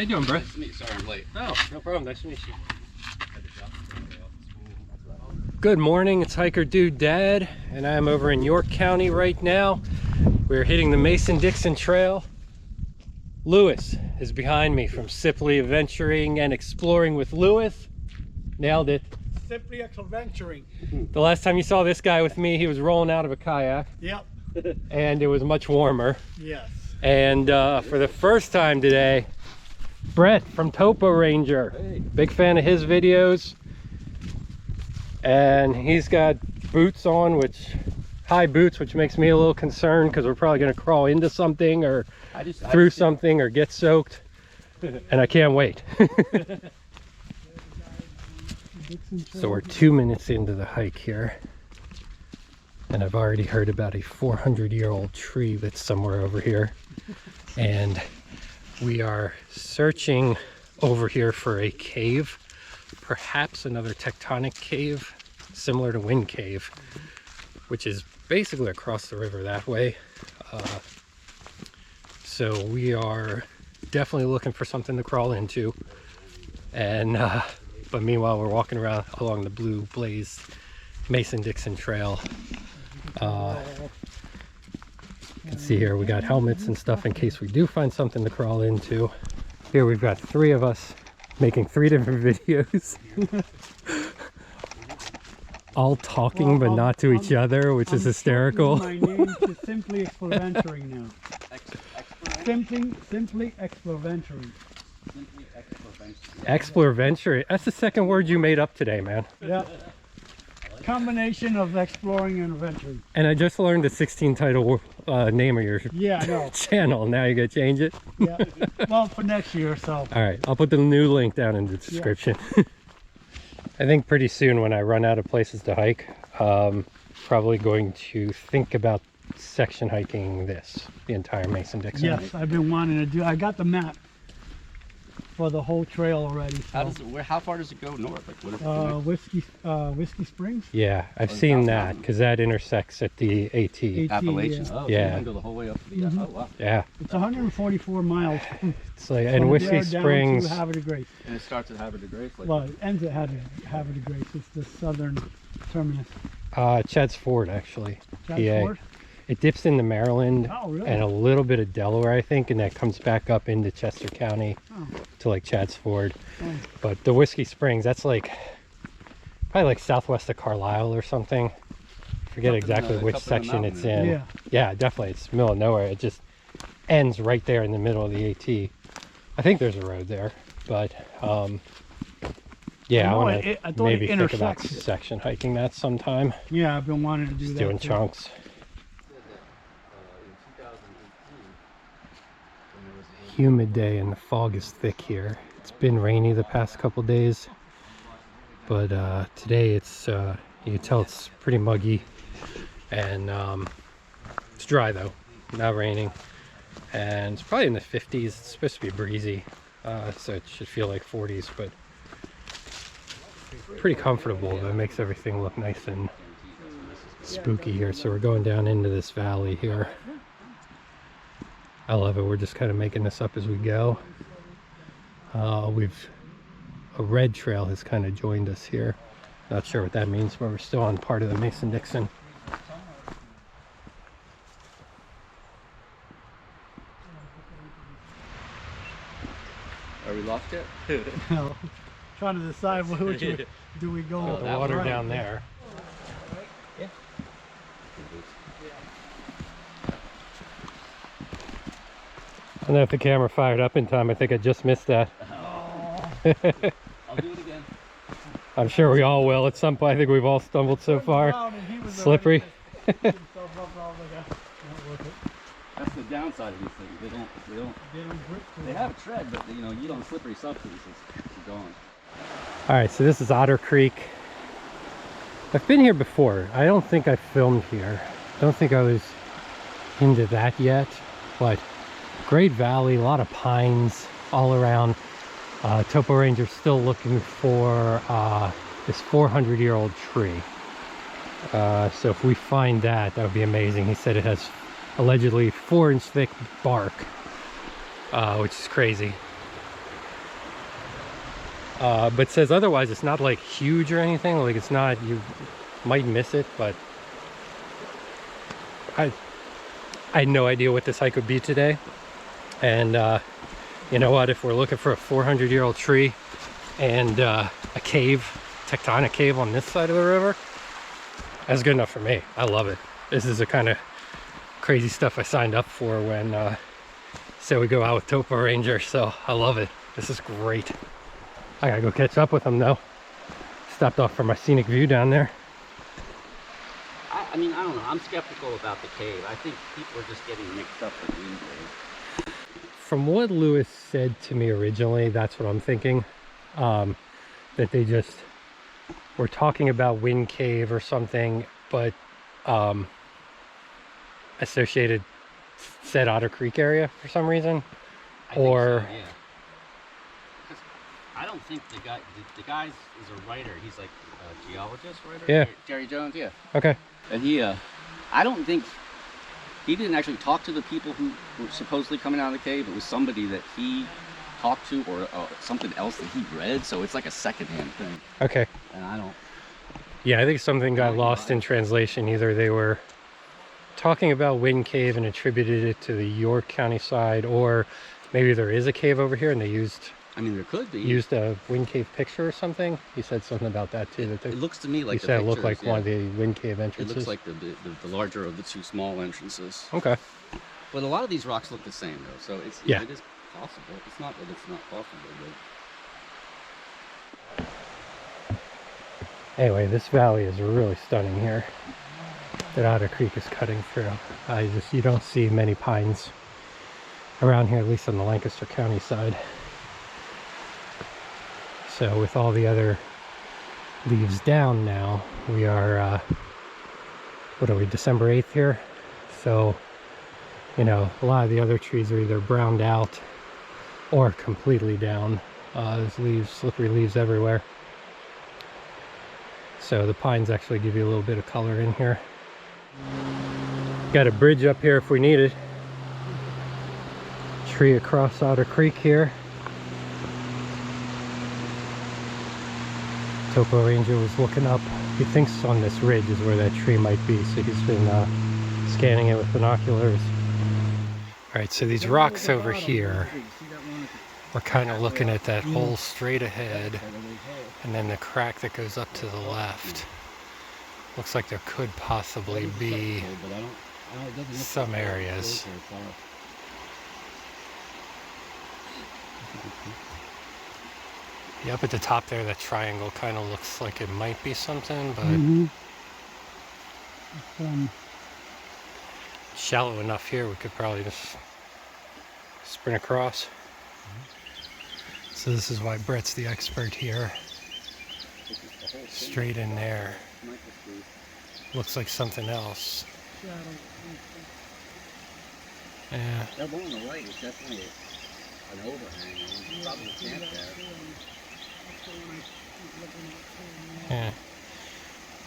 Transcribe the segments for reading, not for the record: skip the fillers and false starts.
How you doing, bro? Nice to meet you. Sorry I'm late. Oh, no problem. Nice to meet you. Good morning. It's Hiker Dude Dad, and I'm over in York County right now. We're hitting the Mason-Dixon Trail. Lewis is behind me from Simply Adventuring and Exploring with Lewis. Nailed it. Simply Adventuring. The last time you saw this guy with me, he was rolling out of a kayak. Yep. And it was much warmer. Yes. And for the first time today, Brett from Topo Ranger. Hey. Big fan of his videos. And he's got boots on, high boots, which makes me a little concerned because we're probably going to crawl into something or through something or get soaked. And I can't wait. So we're 2 minutes into the hike here. And I've already heard about a 400-year-old tree that's somewhere over here. And we are searching over here for a cave, perhaps another tectonic cave, similar to Wind Cave, which is basically across the river that way. So we are definitely looking for something to crawl into. And but meanwhile, we're walking around along the blue blaze Mason-Dixon Trail. You can see here we got helmets and stuff in case we do find something to crawl into. Here we've got 3 of us making 3 different videos. All talking but not to each other, which is hysterical. My name is Simply Adventuring now. Simply Adventuring. Exploreventuring. That's the second word you made up today, man. Yeah. Combination of exploring and adventuring. And I just learned the 16 title name of your channel. Now you gotta change it. Yeah. Well, for next year, so. All right, I'll put the new link down in the description. Yeah. I think pretty soon when I run out of places to hike, probably going to think about section hiking the entire Mason-Dixon. Yes, I've been wanting to do. I got the map for the whole trail already. So. How far does it go north? Like, Whiskey Springs. Yeah, I've seen that because that intersects at the AT. Appalachians. Yeah. Oh, so you can go the whole way up to the oh, wow. Yeah. It's 144 miles. It's like and Whiskey Springs. Down to Havre de Grace. And it starts at Havre de Grace. Like, well, it ends at Havre de Grace. It's the southern terminus. Chad's Ford, actually. Chad's Ford? It dips into Maryland really? And a little bit of Delaware, I think, and that comes back up into Chester County to like Chad's Ford. Oh. But the Whiskey Springs, that's like probably like southwest of Carlisle or something. I forget exactly which section it's in. Yeah, definitely. It's middle of nowhere. It just ends right there in the middle of the AT. I think there's a road there, but yeah, I want to maybe think about section hiking that sometime. Yeah, I've been wanting to do that. Doing chunks. Humid day and the fog is thick here. It's been rainy the past couple days, but today it's you can tell it's pretty muggy, and it's dry though, not raining, and it's probably in the 50s. It's supposed to be breezy, so it should feel like 40s, but pretty comfortable. That makes everything look nice and spooky here. So we're going down into this valley here. I love it. We're just kind of making this up as we go. A red trail has kind of joined us here. Not sure what that means, but we're still on part of the Mason-Dixon. Are we lost yet? No. Trying to decide which do we go. The water right down there. Yeah. I don't know if the camera fired up in time. I think I just missed that. I'll do it again. I'm sure we all will at some point. I think we've all stumbled so far. Slippery. That's the downside of these things. They have a tread, but you know, you don't slippery substances. It's gone. All right, so this is Otter Creek. I've been here before. I don't think I filmed here. I don't think I was into that yet, but great valley, a lot of pines all around. Topo Ranger's still looking for this 400-year-old tree. So if we find that, that would be amazing. He said it has allegedly 4-inch thick bark, which is crazy. but it says otherwise. It's not like huge or anything. Like it's not, you might miss it, but I had no idea what this hike would be today. And you know what, if we're looking for a 400-year-old tree and a cave, tectonic cave on this side of the river, that's good enough for me. I love it. This is the kind of crazy stuff I signed up for when said we go out with Topo Ranger, so I love it. This is great. I gotta go catch up with them though. Stopped off for my scenic view down there. I mean, I don't know. I'm skeptical about the cave. I think people are just getting mixed up with wind cave. From what Lewis said to me originally, that's what I'm thinking. That they just were talking about wind cave or something, but Associated said Otter Creek area for some reason. I think Or so, yeah. 'Cause I don't think the guy is a writer. He's like a geologist, writer. Yeah. Jerry Jones, yeah. okay. And he, I don't think he didn't actually talk to the people who were supposedly coming out of the cave. It was somebody that he talked to, or something else that he read. So it's like a secondhand thing. Okay. And I don't. Yeah, I think something got lost in translation. Either they were talking about Wind Cave and attributed it to the York County side, or maybe there is a cave over here and they used I mean, there could be. a Wind Cave picture or something. He said something about that too. That It looks to me like he the said it looked pictures, like one of the Wind Cave It entrances. looks like the larger of the two small entrances. Okay. But a lot of these rocks look the same though, so it's Yeah. it is possible. It's not that it's not possible, but Anyway, this valley is really stunning here that Otter Creek is cutting through. You don't see many pines around here, at least on the Lancaster County side. So with all the other leaves down now, we are, what are we, December 8th here? So, you know, a lot of the other trees are either browned out or completely down. There's leaves, slippery leaves everywhere. So the pines actually give you a little bit of color in here. Got a bridge up here if we need it. Tree across Otter Creek here. Topo Ranger was looking up. He thinks on this ridge is where that tree might be, so he's been scanning it with binoculars. Alright, so these rocks over here, we're kind of looking at that hole straight ahead, and then the crack that goes up to the left. Looks like there could possibly be some areas. Yeah, up at the top there, that triangle kind of looks like it might be something, but shallow enough here we could probably just sprint across. So this is why Brett's the expert here. Straight in there. Looks like something else. Yeah. that one on the right is definitely an overhang. It's probably a camp there. Yeah.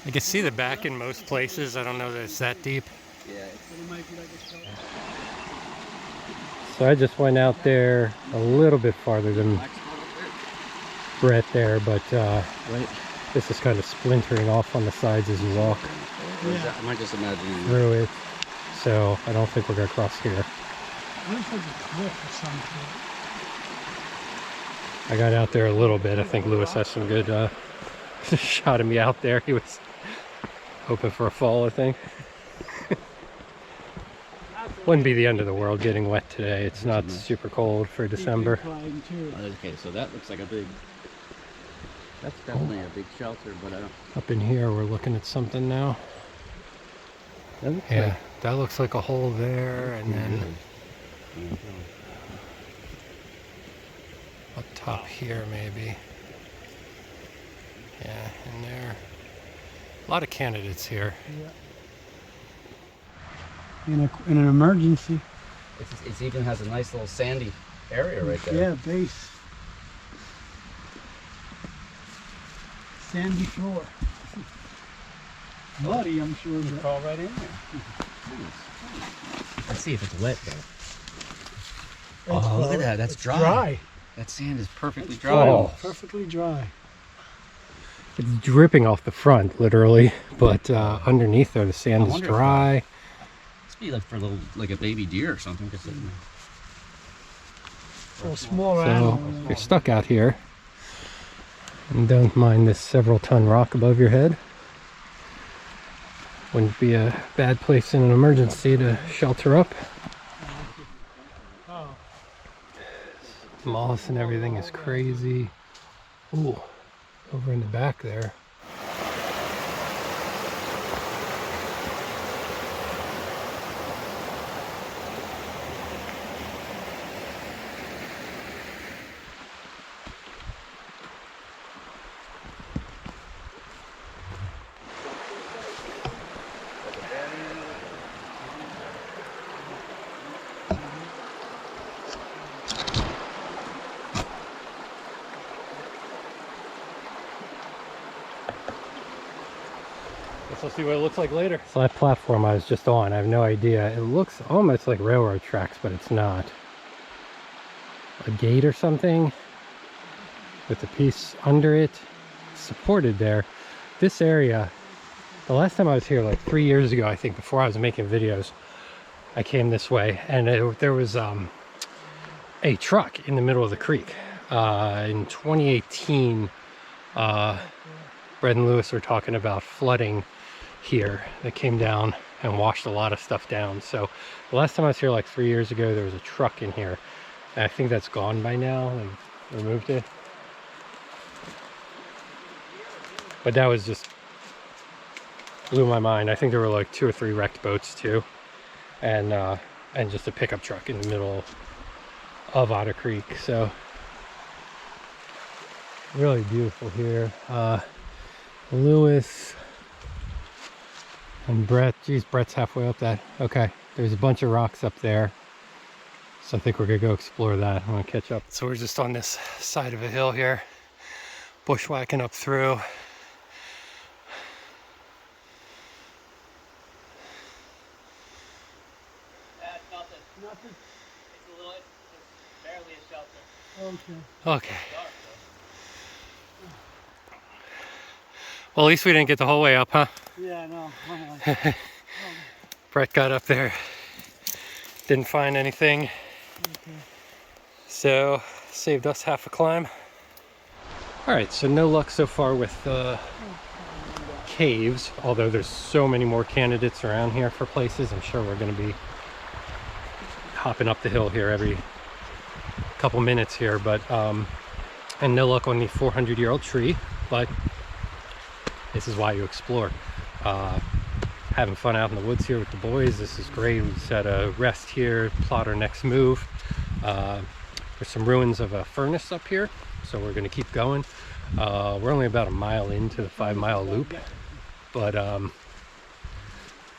You can see the back in most places. I don't know that it's that deep. Yeah. So I just went out there a little bit farther than Brett there, but this is kind of splintering off on the sides as you walk Yeah. Am I just imagining through it. So I don't think we're going to cross here. Looks like a cliff or something. I got out there a little bit. I think Lewis has some good shot of me out there. He was hoping for a fall, I think. Wouldn't be the end of the world getting wet today. It's not super cold for December. Okay, so that looks like a big. That's definitely a big shelter, but I don't. Up in here, we're looking at something now. Yeah, that looks like a hole there, and then up top here maybe. Yeah, in there. A lot of candidates here. Yeah. In an emergency. It even has a nice little sandy area right there. Yeah, base. Sandy floor. Muddy, I'm sure. You crawl right in there. Let's see if it's wet though. Oh, look at that. That's dry. Dry. That sand is perfectly That's dry. Oh. perfectly dry. It's dripping off the front, literally, but underneath there, the sand is wonder if, dry. Must be like for a little, like a baby deer or something. Cause For a small So animal. if you're stuck out here and don't mind this several ton rock above your head, wouldn't be a bad place in an emergency to shelter up. Oh. Moss and everything is crazy. Ooh, over in the back there. Guess we'll see what it looks like later. So that platform I was just on, I have no idea. It looks almost like railroad tracks, but it's not. A gate or something with a piece under it supported there. This area, the last time I was here like 3 years ago, I think, before I was making videos, I came this way and there was a truck in the middle of the creek. In 2018, Brett and Lewis were talking about flooding here that came down and washed a lot of stuff down. So the last time I was here like 3 years ago, there was a truck in here, and I think that's gone by now. They removed it, but that was just blew my mind. I think there were like 2 or 3 wrecked boats too, and just a pickup truck in the middle of Otter Creek. So really beautiful here. Lewis and Brett, geez, Brett's halfway up that. Okay, there's a bunch of rocks up there, so I think we're gonna go explore that. I'm gonna catch up. So we're just on this side of a hill here, bushwhacking up through. That's nothing. Nothing. It's a little, it's barely a shelter. Okay. Okay. Well, at least we didn't get the whole way up, huh? Yeah, no. Brett got up there, didn't find anything, Okay. so saved us half a climb. All right, so no luck so far with caves, although there's so many more candidates around here for places. I'm sure we're going to be hopping up the hill here every couple minutes here, but and no luck on the 400-year-old tree, but this is why you explore. Having fun out in the woods here with the boys. This is great. We set a rest here, plot our next move. There's some ruins of a furnace up here, so we're going to keep going. We're only about a mile into the 5-mile loop, but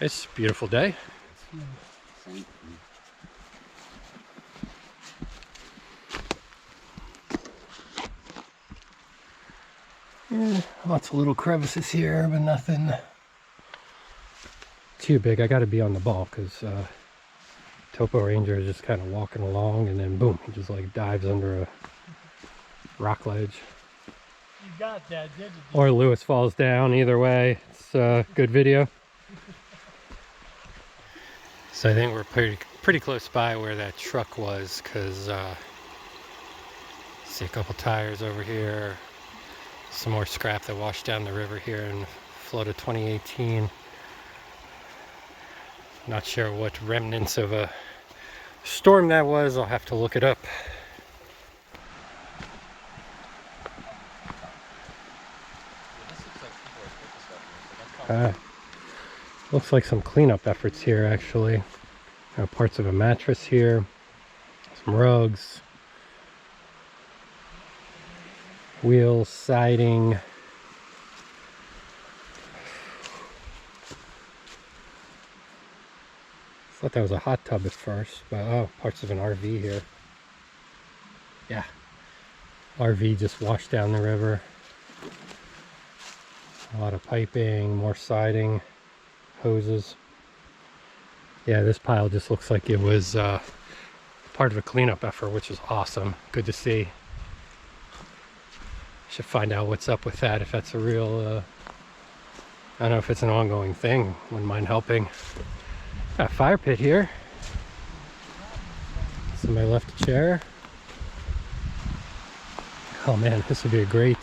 it's a beautiful day. Yeah, lots of little crevices here, but nothing too big. I got to be on the ball because Topo Ranger is just kind of walking along, and then boom, he just like dives under a rock ledge. You got that, didn't you? Or Lewis falls down. Either way, it's a good video. So I think we're pretty close by where that truck was, because see a couple tires over here. Some more scrap that washed down the river here in flood of 2018. Not sure what remnants of a storm that was. I'll have to look it up. Looks like some cleanup efforts here, actually. Parts of a mattress here, some rugs, wheels, siding. Thought that was a hot tub at first, but oh, parts of an RV here. Yeah, RV just washed down the river. A lot of piping, more siding, hoses. Yeah, this pile just looks like it was part of a cleanup effort, which is awesome. Good to see. Should find out what's up with that, if that's a real, I don't know if it's an ongoing thing. Wouldn't mind helping. Got a fire pit here. Somebody left a chair. Oh man, this would be a great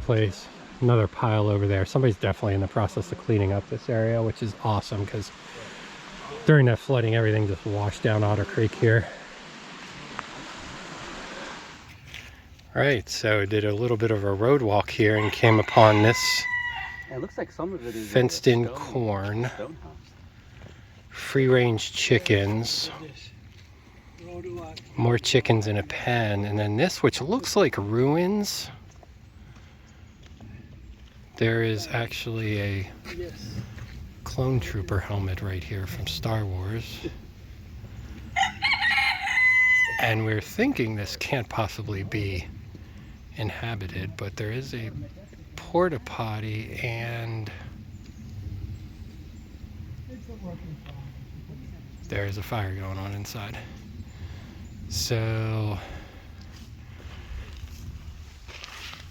place. Another pile over there. Somebody's definitely in the process of cleaning up this area, which is awesome because during that flooding, everything just washed down Otter Creek here. Right, so did a little bit of a road walk here and came upon this It looks like some of it is fenced-in corn, free-range chickens, more chickens in a pen, and then this, which looks like ruins. There is actually a clone trooper helmet right here from Star Wars. And we're thinking this can't possibly be inhabited, but there is a porta potty and there's a fire going on inside. So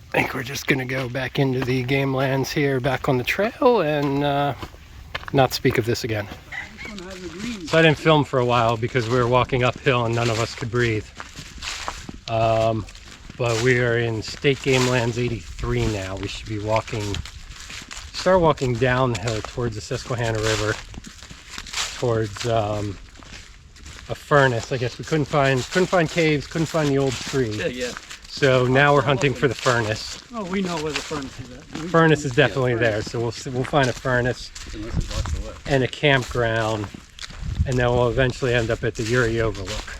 I think we're just gonna go back into the game lands here, back on the trail, and not speak of this again. So I didn't film for a while because we were walking uphill and none of us could breathe. But we are in State Game Lands 83 now. We should be start walking downhill towards the Susquehanna River, towards a furnace. I guess we couldn't find caves, couldn't find the old tree. Yeah. So now we're hunting for the furnace. Oh, we know where the furnace is at. Furnace is definitely there, so we'll find a furnace and a campground, and then we'll eventually end up at the Uri overlook.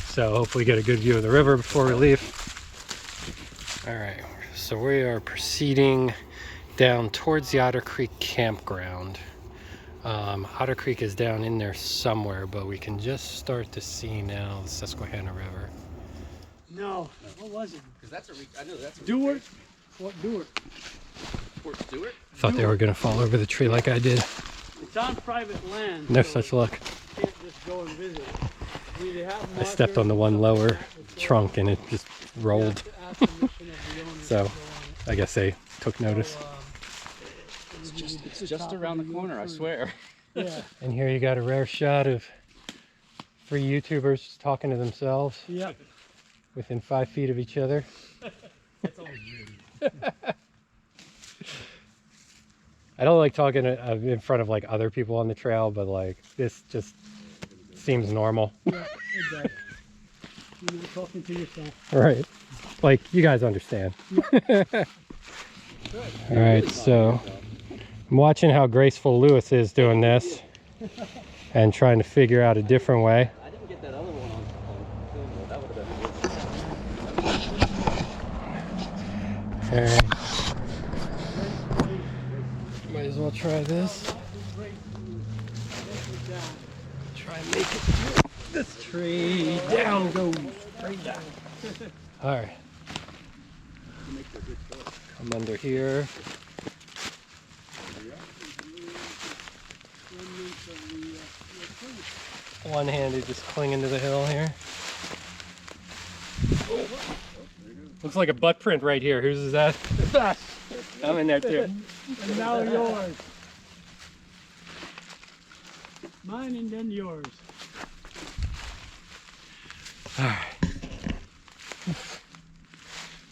So hopefully get a good view of the river before we leave. All right, so we are proceeding down towards the Otter Creek campground. Otter Creek is down in there somewhere, but we can just start to see now the Susquehanna River. No, what was it? Because I know that's a Dewart? Fort Dewart. Fort Stewart? Thought they were gonna fall over the tree like I did. It's on private land. No so such luck. you can't just go and visit. I mean, they have I stepped on the one lower trunk and it just rolled. So I guess they took notice. It's just around the corner, I swear. Yeah. And here you got a rare shot of 3 YouTubers talking to themselves Yep. within 5 feet of each other. That's always weird. I don't like talking in front of like other people on the trail, but like this just seems normal. Yeah, exactly. You're talking to yourself. Right. Like you guys understand. All right, so I'm watching how graceful Lewis is doing this and trying to figure out a different way. I didn't get that other one on film, though. That would have been All right. Might as well try this. Try and make it through this tree. Down goes. Straight down. All right. Come under here. One-handed, just clinging to the hill here. Looks like a butt print right here. Whose is that? I'm in there too. And now yours. Mine and then yours. All right.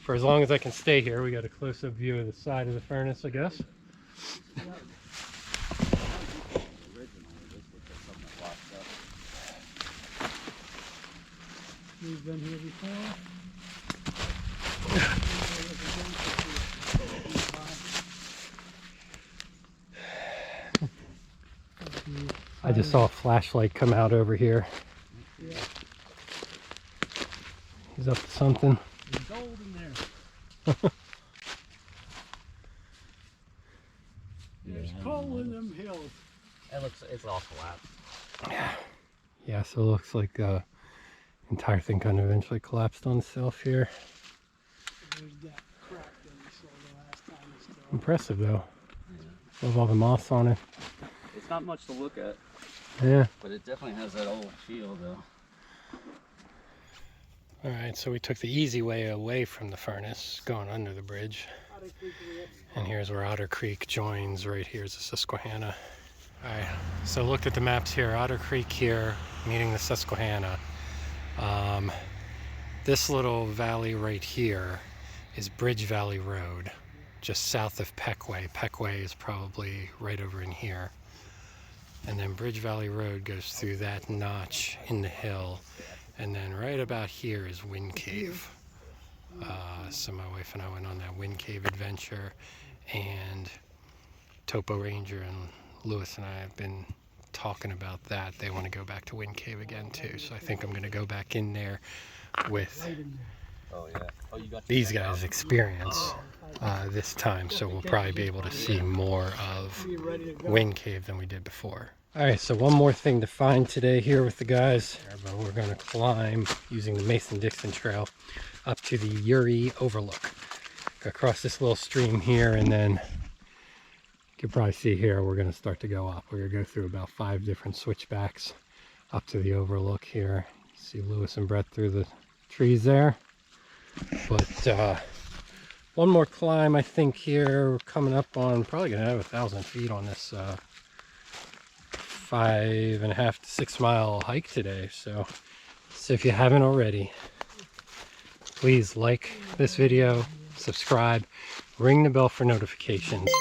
For as long as I can stay here, we got a close-up view of the side of the furnace, I guess. We've been here before. I just saw a flashlight come out over here. Yeah. He's up to something. There's gold in there. There's coal in them hills. It's all collapsed. Yeah, so it looks like the entire thing kind of eventually collapsed on itself here. There's that crack that we saw the last time. Still. Impressive though. Love all the moss on it. It's not much to look at, Yeah. but it definitely has that old feel, though. All right, so we took the easy way away from the furnace, going under the bridge. And here's where Otter Creek joins. Right here's the Susquehanna. All right, so looked at the maps here. Otter Creek here, meeting the Susquehanna. This little valley right here is Bridge Valley Road, just south of Peckway. Peckway is probably right over in here. And then Bridge Valley Road goes through that notch in the hill. And then right about here is Wind Cave. So my wife and I went on that Wind Cave adventure, and Topo Ranger and Lewis and I have been talking about that. They want to go back to Wind Cave again too. So I think I'm going to go back in there with these guys' experience this time. So we'll probably be able to see more of Wind Cave than we did before. All right, so one more thing to find today here with the guys, but we're going to climb using the Mason-Dixon Trail up to the Uri Overlook. Go across this little stream here, and then you can probably see here we're going to start to go up. We're going to go through about 5 different switchbacks up to the overlook here. You see Lewis and Brett through the trees there. But one more climb, I think, here. We're coming up on, probably going to have 1,000 feet on this 5.5 to 6 mile hike today. So if you haven't already, please like this video, subscribe, ring the bell for notifications.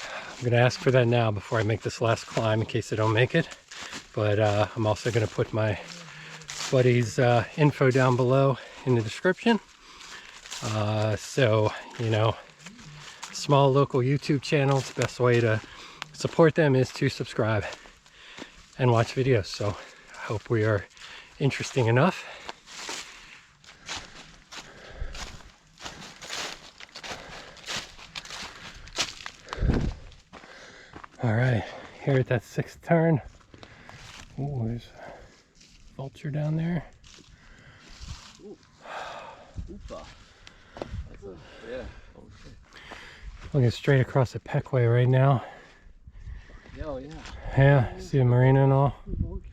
I'm going to ask for that now before I make this last climb in case I don't make it. But I'm also going to put my buddy's info down below in the description. So, you know, small local YouTube channels, the best way to support them is to subscribe and watch videos. So I hope we are interesting enough. All right, here at that 6th turn. Oh, there's a vulture down there. Yeah. Oh, shit. Looking straight across the Peckway right now. Oh, yeah. Yeah, see the marina and all. It's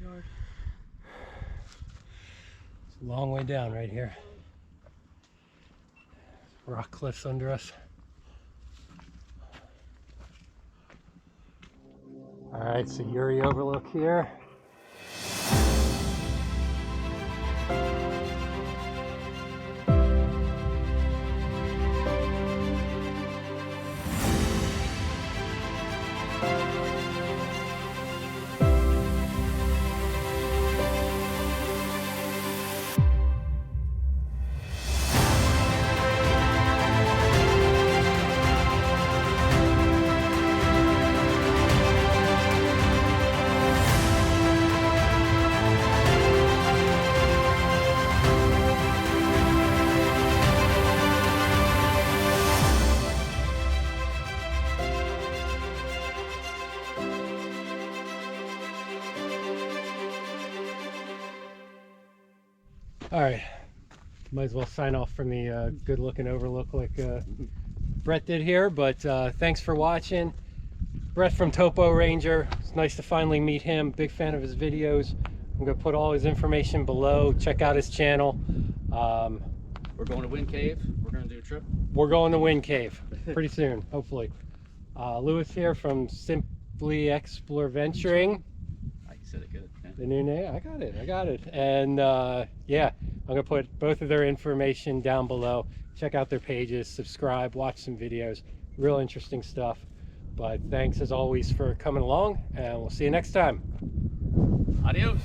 a long way down right here. Rock cliffs under us. All right, so Uri Overlook here. All right, might as well sign off from the good looking overlook like Brett did here, but thanks for watching. Brett from Topo Ranger, it's nice to finally meet him. Big fan of his videos. I'm gonna put all his information below. Check out his channel. We're going to Wind Cave. We're going to do a trip. We're going to Wind Cave pretty soon, hopefully. Lewis here from Simply Explore Venturing. You said it good. Yeah. The new name, I got it. And yeah, I'm gonna put both of their information down below. Check out their pages, subscribe, watch some videos, real interesting stuff. But thanks as always for coming along, and we'll see you next time. Adios.